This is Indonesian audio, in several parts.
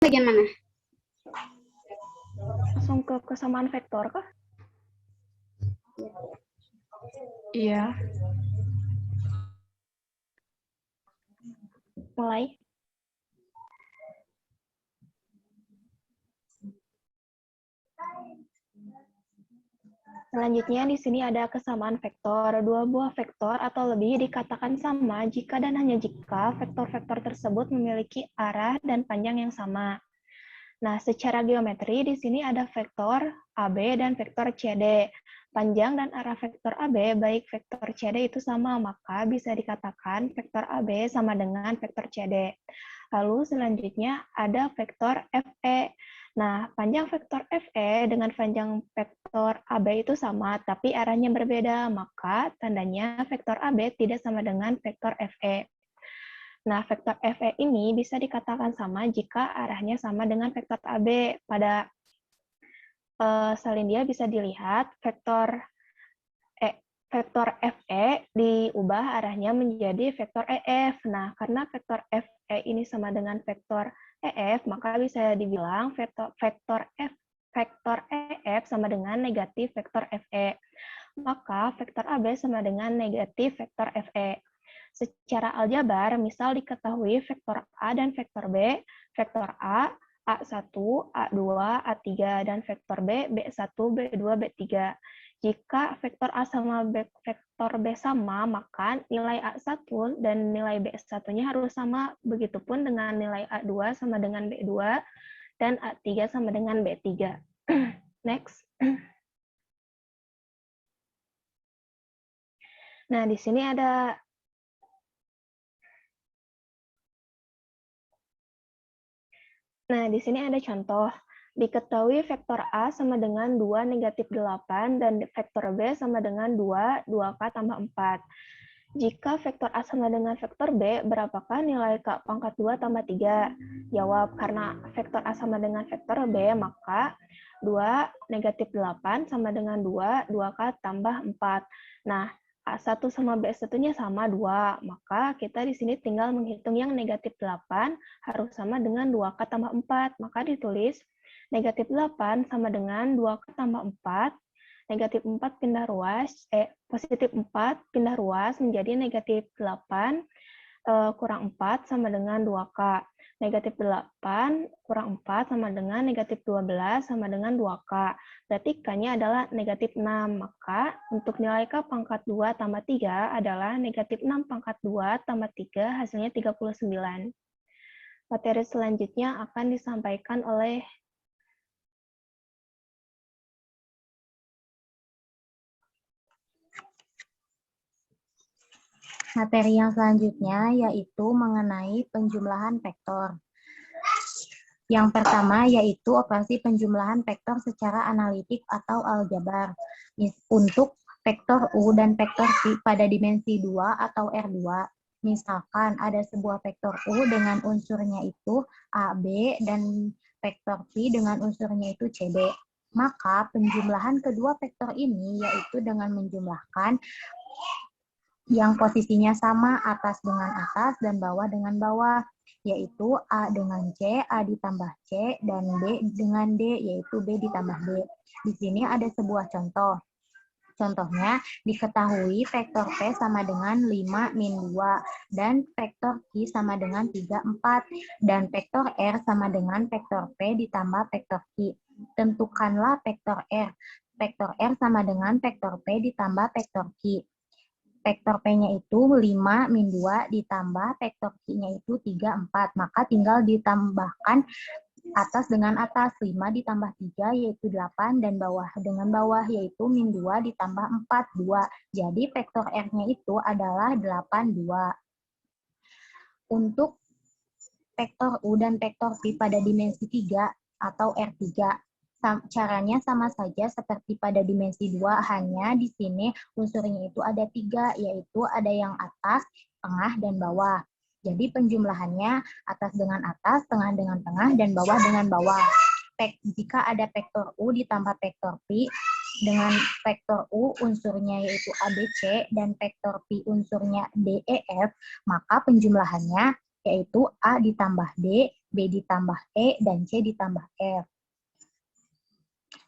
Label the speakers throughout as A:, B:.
A: Bagian mana?
B: Langsung ke kesamaan vektor kah?
C: Iya.
B: Mulai. Selanjutnya di sini ada kesamaan vektor. Dua buah vektor atau lebih dikatakan sama jika dan hanya jika vektor-vektor tersebut memiliki arah dan panjang yang sama. Nah, secara geometri di sini ada vektor AB dan vektor CD. Panjang dan arah vektor AB baik vektor CD itu sama, maka bisa dikatakan vektor AB sama dengan vektor CD. Lalu selanjutnya ada vektor FE. Nah, panjang vektor FE dengan panjang vektor AB itu sama, tapi arahnya berbeda, maka tandanya vektor AB tidak sama dengan vektor FE. Nah, vektor FE ini bisa dikatakan sama jika arahnya sama dengan vektor AB. Pada salin dia bisa dilihat vektor FE diubah arahnya menjadi vektor EF. Nah, karena vektor FE ini sama dengan vektor EF, maka bisa dibilang vektor EF sama dengan negatif vektor FE. Maka vektor AB sama dengan negatif vektor FE. Secara aljabar, misal diketahui vektor A dan vektor B, vektor A, A1, A2, A3, dan vektor B, B1, B2, B3. Jika vektor A sama vektor B sama, maka nilai A1 dan nilai B1-nya harus sama. Begitupun dengan nilai A2 sama dengan B2, dan A3 sama dengan B3. Next. Nah, di sini ada contoh. Diketahui vektor A sama dengan 2 negatif 8 dan vektor B sama dengan 2, 2K tambah 4. Jika vektor A sama dengan vektor B, berapakah nilai K pangkat 2 tambah 3? Jawab, karena vektor A sama dengan vektor B, maka 2 negatif 8 sama dengan 2, 2K tambah 4. Nah, A1 sama B1-nya sama 2, maka kita di sini tinggal menghitung yang negatif 8 harus sama dengan 2K tambah 4. Maka ditulis negatif 8 sama dengan 2K tambah 4, negatif 4 pindah ruas, positif 4 pindah ruas menjadi negatif 8 kurang 4 sama dengan 2K. Negatif 8 kurang 4 sama dengan negatif 12 sama dengan 2K. Berarti K-nya adalah negatif 6. Maka untuk nilai K pangkat 2 tambah 3 adalah negatif 6 pangkat 2 tambah 3 hasilnya 39. Materi selanjutnya akan disampaikan oleh
D: materi yang selanjutnya yaitu mengenai penjumlahan vektor. Yang pertama yaitu operasi penjumlahan vektor secara analitik atau aljabar. Untuk vektor U dan vektor V pada dimensi 2 atau R2. Misalkan ada sebuah vektor U dengan unsurnya itu AB dan vektor V dengan unsurnya itu CB. Maka penjumlahan kedua vektor ini yaitu dengan menjumlahkan yang posisinya sama atas dengan atas dan bawah dengan bawah, yaitu A dengan C, A ditambah C, dan B dengan D, yaitu B ditambah D. Di sini ada sebuah contoh. Contohnya, diketahui vektor P sama dengan 5 min 2, dan vektor Q sama dengan 3, 4, dan vektor R sama dengan vektor P ditambah vektor Q. Tentukanlah vektor R. Vektor R sama dengan vektor P ditambah vektor Q. Vektor P-nya itu 5 min 2 ditambah vektor Q-nya itu 3, 4. Maka tinggal ditambahkan atas dengan atas. 5 ditambah 3 yaitu 8 dan bawah dengan bawah yaitu min 2 ditambah 4, 2. Jadi vektor R-nya itu adalah 8, 2. Untuk vektor U dan vektor V pada dimensi 3 atau R3. Caranya sama saja seperti pada dimensi 2, hanya di sini unsurnya itu ada 3, yaitu ada yang atas, tengah, dan bawah. Jadi penjumlahannya atas dengan atas, tengah dengan tengah, dan bawah dengan bawah. Jika ada vektor U ditambah vektor V, dengan vektor U unsurnya yaitu ABC, dan vektor V unsurnya DEF, maka penjumlahannya yaitu A ditambah D B ditambah E, dan C ditambah F.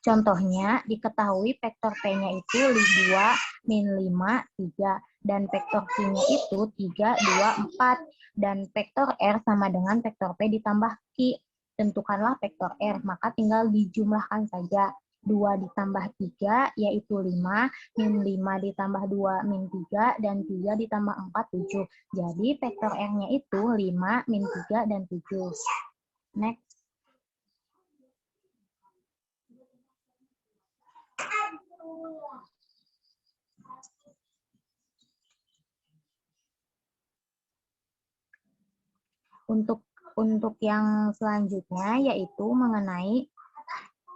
D: Contohnya, diketahui vektor P-nya itu 2, min 5, 3. Dan vektor Q-nya itu 3, 2, 4. Dan vektor R sama dengan vektor P ditambah Q. Tentukanlah vektor R, maka tinggal dijumlahkan saja. 2 ditambah 3, yaitu 5. Min 5 ditambah 2, min 3. Dan 3 ditambah 4, 7. Jadi, vektor R-nya itu 5, min 3, dan 7. Next. Untuk yang selanjutnya yaitu mengenai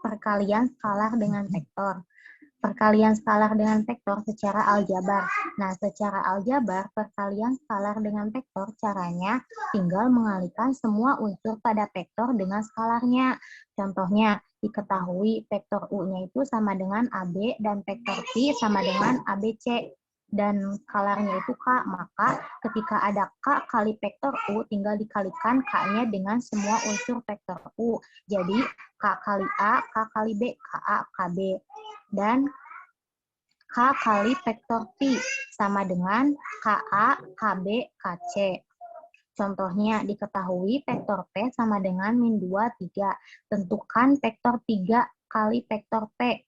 D: perkalian skalar dengan vektor. Perkalian skalar dengan vektor secara aljabar. Nah, secara aljabar, perkalian skalar dengan vektor caranya tinggal mengalihkan semua unsur pada vektor dengan skalarnya. Contohnya, diketahui vektor U-nya itu sama dengan AB dan vektor P sama dengan ABC. Dan skalarnya itu K, maka ketika ada K kali vektor U, tinggal dikalikan K-nya dengan semua unsur vektor U. Jadi, K kali A, K kali B, KA, KB. Dan K kali vektor P sama dengan KA, KB, KC. Contohnya, diketahui vektor P sama dengan min 2, 3. Tentukan vektor 3 kali vektor P.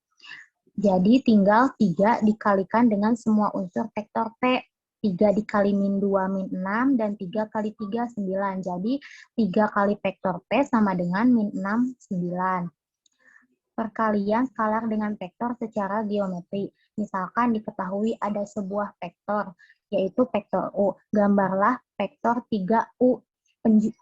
D: Jadi tinggal 3 dikalikan dengan semua unsur vektor P. 3 dikali min 2, min 6, dan 3 kali 3, 9. Jadi 3 kali vektor P sama dengan min 6, 9. Perkalian skalar dengan vektor secara geometri. Misalkan diketahui ada sebuah vektor, yaitu vektor U. Gambarlah vektor 3U.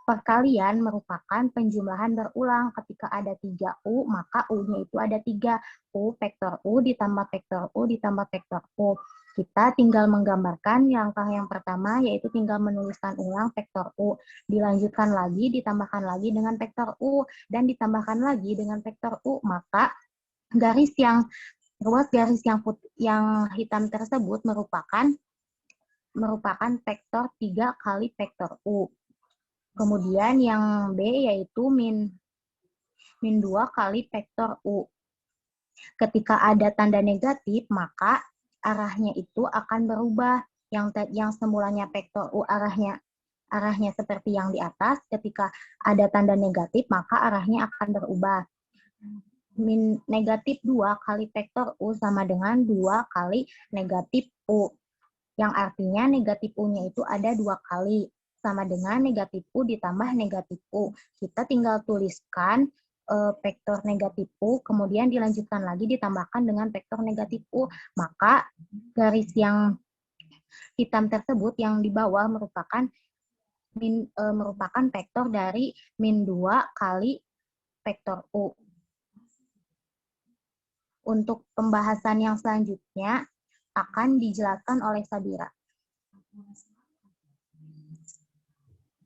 D: Perkalian merupakan penjumlahan berulang. Ketika ada 3U, maka U-nya itu ada 3. U, vektor U, ditambah vektor U, ditambah vektor U. Kita tinggal menggambarkan langkah yang pertama, yaitu tinggal menuliskan ulang vektor U. Dilanjutkan lagi, ditambahkan lagi dengan vektor U, dan ditambahkan lagi dengan vektor U. Maka garis yang hitam tersebut merupakan vektor 3 kali vektor U. Kemudian yang B yaitu min 2 kali vektor U. Ketika ada tanda negatif, maka arahnya itu akan berubah. Yang semulanya vektor U arahnya seperti yang di atas, ketika ada tanda negatif, maka arahnya akan berubah. Min negatif 2 kali vektor U sama dengan 2 kali negatif U. Yang artinya negatif U-nya itu ada 2 kali. Sama dengan negatif U ditambah negatif U. Kita tinggal tuliskan vektor negatif U, kemudian dilanjutkan lagi ditambahkan dengan vektor negatif U. Maka garis yang hitam tersebut yang di bawah merupakan vektor dari min 2 kali vektor U. Untuk pembahasan yang selanjutnya akan dijelaskan oleh Sabira.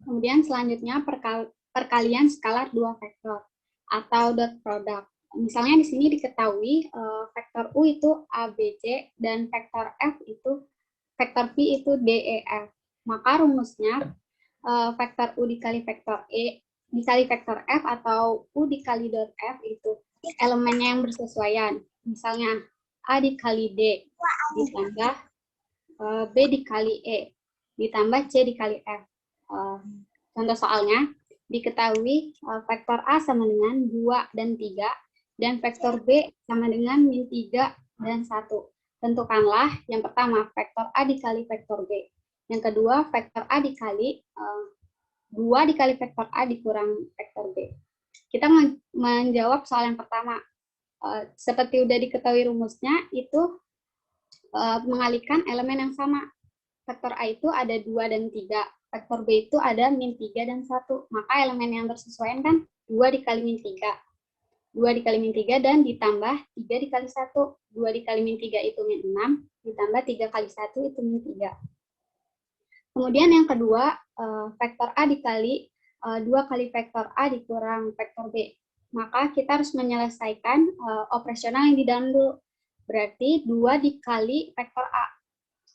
C: Kemudian selanjutnya perkalian skalar dua vektor atau dot product. Misalnya di sini diketahui vektor U itu ABC dan vektor F itu vektor P itu DEF. Maka rumusnya vektor U dikali vektor E dikali vektor F atau U dikali dot F itu elemennya yang bersesuaian. Misalnya A dikali D ditambah B dikali E ditambah C dikali F. Contoh soalnya, diketahui vektor A sama dengan 2 dan 3, dan vektor B sama dengan min 3 dan 1. Tentukanlah yang pertama, vektor A dikali vektor B. Yang kedua, vektor A dikali 2 dikali vektor A dikurang vektor B. Kita menjawab soal yang pertama. Seperti udah diketahui rumusnya, itu mengalihkan elemen yang sama. Vektor A itu ada 2 dan 3. Vektor B itu ada min 3 dan 1. Maka elemen yang bersesuaian kan 2 dikali min 3. 2 dikali min 3 dan ditambah 3 dikali 1. 2 dikali min 3 itu min 6. Ditambah 3 kali 1 itu min 3. Kemudian yang kedua, vektor A dikali 2 kali vektor A dikurang vektor B. Maka kita harus menyelesaikan operasional yang di dalam dulu. Berarti 2 dikali vektor A.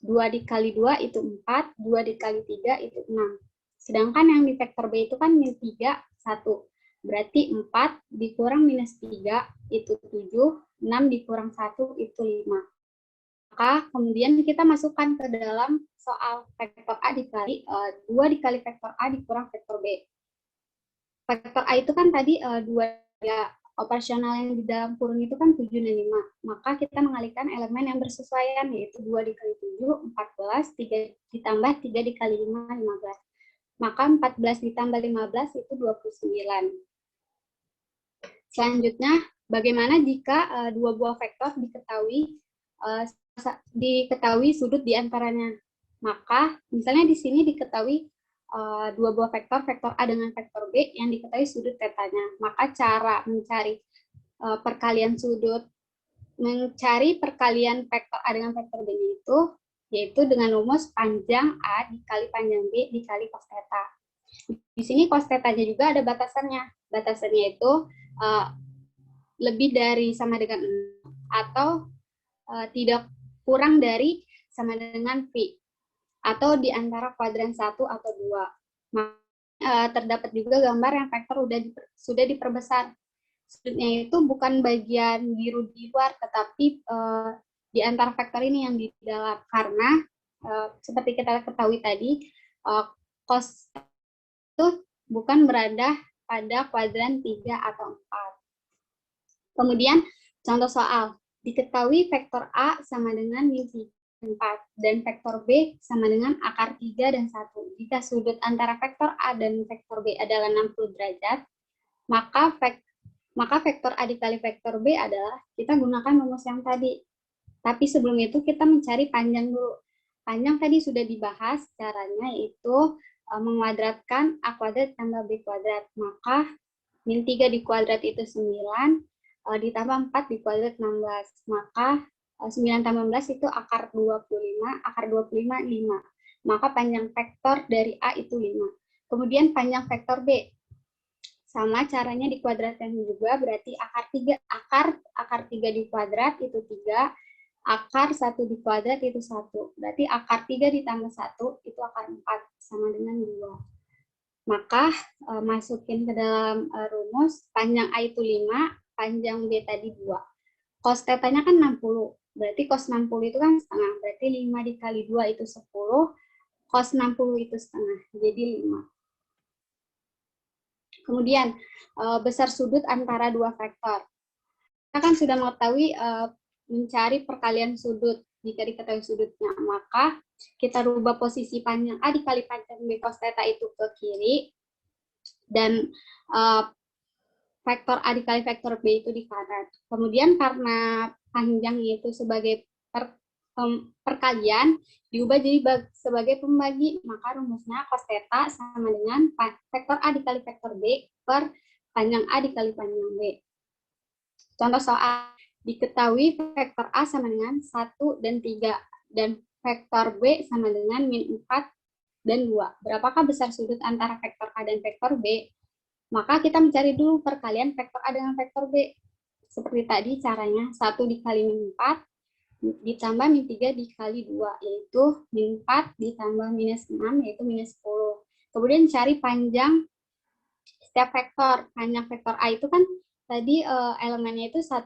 C: 2 dikali 2 itu 4, 2 dikali 3 itu 6. Sedangkan yang di vektor B itu kan min 3, 1. Berarti 4 dikurang minus 3 itu 7, 6 dikurang 1 itu 5. Maka kemudian kita masukkan ke dalam soal vektor A dikali 2 dikali vektor A dikurang vektor B. Vektor A itu kan tadi 2 ya, operasional yang di dalam kurung itu kan 7 dan 5. Maka kita mengalihkan elemen yang bersesuaian, yaitu 2 dikali 7, 14, 3 ditambah 3 dikali 5, 15. Maka 14 ditambah 15 itu 29. Selanjutnya, bagaimana jika dua buah vektor diketahui sudut di antaranya? Maka, misalnya di sini diketahui dua buah vektor A dengan vektor B yang diketahui sudut tetanya. Maka cara mencari perkalian vektor A dengan vektor B itu yaitu dengan rumus panjang A dikali panjang B dikali cos theta. Di sini cos theta-nya juga ada batasannya. Batasannya itu lebih dari sama dengan 6 atau tidak kurang dari sama dengan pi atau di antara kuadran 1 atau 2. Terdapat juga gambar yang vektor sudah diperbesar. Sudutnya itu bukan bagian biru di luar, tetapi di antara vektor ini yang di dalam, karena seperti kita ketahui tadi, cos itu bukan berada pada kuadran 3 atau 4. Kemudian contoh soal, diketahui vektor A sama dengan min 4 dan vektor B sama dengan akar 3 dan 1. Jika sudut antara vektor A dan vektor B adalah 60 derajat, maka vektor A dikali vektor B adalah, kita gunakan rumus yang tadi. Tapi sebelum itu kita mencari panjang dulu. Panjang tadi sudah dibahas, caranya yaitu menguadratkan A kuadrat tambah B kuadrat. Maka min 3 di kuadrat itu 9, ditambah 4 di kuadrat 16. Maka 9 tambah 16 itu akar 25, akar 25, 5. Maka panjang vektor dari A itu 5. Kemudian panjang vektor B. Sama caranya dikuadratkan juga, berarti akar 3 di kuadrat itu 3, akar 1 di kuadrat itu 1. Berarti akar 3 ditambah 1 itu akar 4, sama dengan 2. Maka masukin ke dalam rumus, panjang A itu 5, panjang B tadi 2. Cos tetanya kan 60, berarti cos 60 itu kan setengah, berarti 5 dikali 2 itu 10, cos 60 itu setengah, jadi 5. Kemudian, besar sudut antara dua vektor. Kita kan sudah mengetahui mencari perkalian sudut. Jika diketahui sudutnya, maka kita rubah posisi panjang A dikali panjang B cos theta itu ke kiri, dan vektor A dikali vektor B itu di kanan. Kemudian karena panjangnya itu sebagai perkalian, diubah jadi sebagai pembagi, maka rumusnya cos theta sama dengan vektor A dikali vektor B per panjang A dikali panjang B. Contoh soal, diketahui vektor A sama dengan 1 dan 3, dan vektor B sama dengan min 4 dan 2. Berapakah besar sudut antara vektor A dan vektor B? Maka kita mencari dulu perkalian vektor A dengan vektor B. Seperti tadi caranya, 1 dikali min 4 ditambah min 3 dikali 2, yaitu min 4 ditambah minus 6, yaitu minus 10. Kemudian cari panjang setiap vektor. Panjang vektor A itu kan tadi elemennya itu 1.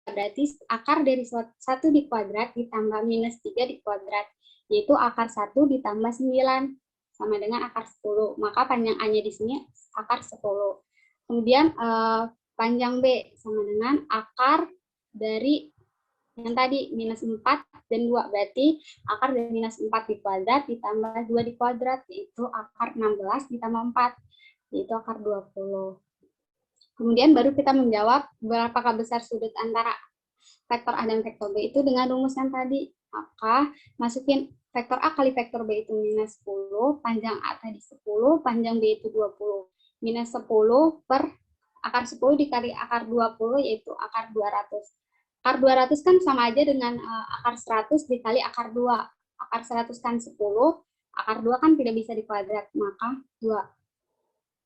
C: Berarti akar dari 1 di kuadrat ditambah minus 3 di kuadrat, yaitu akar 1 ditambah 9, sama dengan akar 10. Maka panjang A-nya di sini akar 10. Kemudian panjang B sama dengan akar dari yang tadi minus 4 dan 2, berarti akar dari minus 4 di kuadrat ditambah 2 di kuadrat, yaitu akar 16 ditambah 4, yaitu akar 20. Kemudian baru kita menjawab berapakah besar sudut antara vektor A dan vektor B itu dengan rumus yang tadi. Maka masukin vektor A kali vektor B itu minus 10, panjang A tadi 10, panjang B itu 20. Minus 10 per akar 10 dikali akar 20, yaitu akar 200. Akar 200 kan sama aja dengan akar 100 dikali akar 2. Akar 100 kan 10, akar 2 kan tidak bisa dikuadrat, maka 2.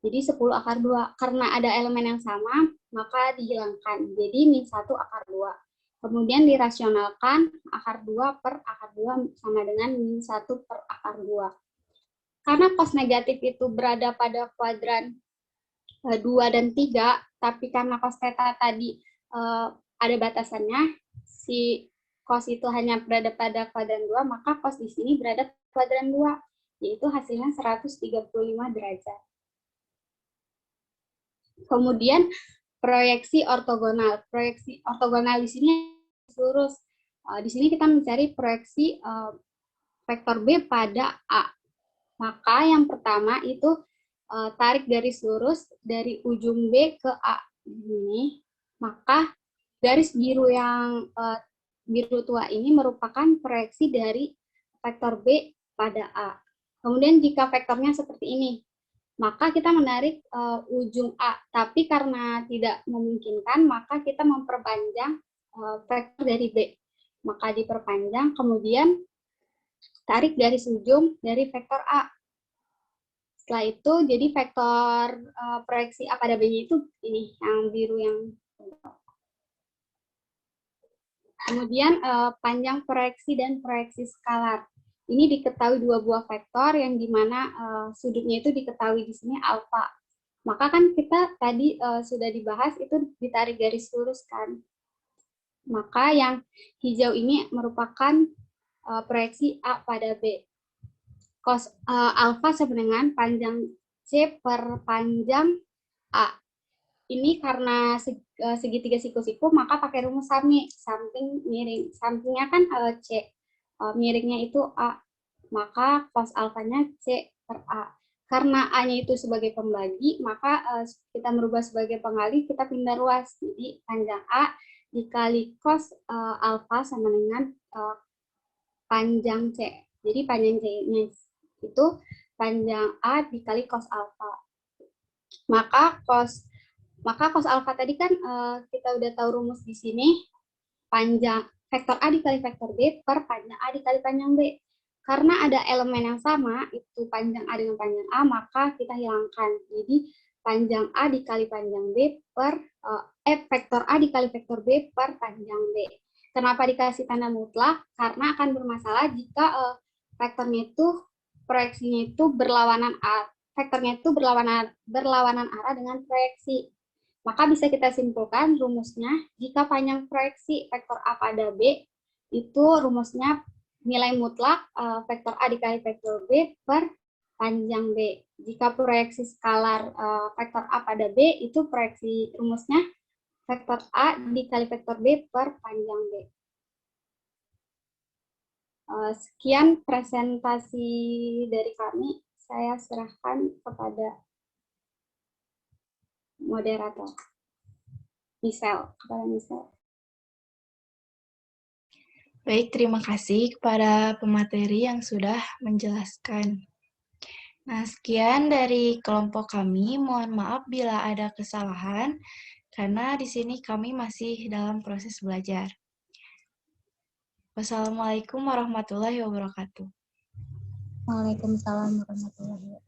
C: Jadi 10 akar 2. Karena ada elemen yang sama, maka dihilangkan. Jadi min 1 akar 2. Kemudian dirasionalkan, akar 2 per akar 2 sama dengan min 1 per akar 2. karena cos negatif itu berada pada kuadran 2 dan 3, tapi karena cos theta tadi ada batasannya, si cos itu hanya berada pada kuadran 2, maka cos di sini berada pada kuadran 2, yaitu hasilnya 135 derajat. Kemudian proyeksi ortogonal. Proyeksi ortogonal di sini lurus. Di sini kita mencari proyeksi vektor B pada A. Maka yang pertama itu tarik garis lurus dari ujung B ke A ini. Maka garis biru yang biru tua ini merupakan proyeksi dari vektor B pada A. Kemudian jika vektornya seperti ini, maka kita menarik ujung A. Tapi karena tidak memungkinkan, maka kita memperpanjang vektor dari B. Maka diperpanjang, kemudian tarik garis ujung dari vektor A. Setelah itu, jadi vektor proyeksi A pada B-nya itu ini, yang biru yang. Kemudian panjang proyeksi dan proyeksi skalar. Ini diketahui dua buah vektor yang dimana sudutnya itu diketahui di sini alfa. Maka kan kita tadi sudah dibahas itu ditarik garis lurus kan. Maka yang hijau ini merupakan proyeksi A pada B. Cos alfa sama dengan panjang C per panjang A. Ini karena segitiga siku-siku, maka pakai rumus sami, samping miring. Sampingnya kan C, miringnya itu A. Maka cos alfanya C per A. Karena A-nya itu sebagai pembagi, maka kita merubah sebagai pengali, kita pindah ruas. Jadi panjang A dikali cos alfa sama dengan panjang C. Jadi panjang C-nya itu panjang A dikali cos alfa. Maka cos alfa tadi kan kita udah tahu rumus di sini, panjang vektor A dikali vektor B per panjang A dikali panjang B. Karena ada elemen yang sama, itu panjang A dengan panjang A, maka kita hilangkan. Jadi panjang A dikali panjang B per vektor A dikali vektor B per panjang B. Kenapa dikasih tanda mutlak? Karena akan bermasalah jika vektornya itu proyeksinya itu berlawanan A, vektornya itu berlawanan arah dengan proyeksi. Maka bisa kita simpulkan rumusnya, jika panjang proyeksi vektor A pada B, itu rumusnya nilai mutlak vektor A dikali vektor B per panjang B. Jika proyeksi skalar vektor A pada B, itu proyeksi rumusnya vektor A dikali vektor B per panjang B. Sekian presentasi dari kami. Saya serahkan kepada moderator. Kepada Michelle.
A: Baik, terima kasih kepada pemateri yang sudah menjelaskan. Nah, sekian dari kelompok kami. Mohon maaf bila ada kesalahan, karena di sini kami masih dalam proses belajar. Wassalamualaikum warahmatullahi wabarakatuh.
D: Waalaikumsalam warahmatullahi wabarakatuh.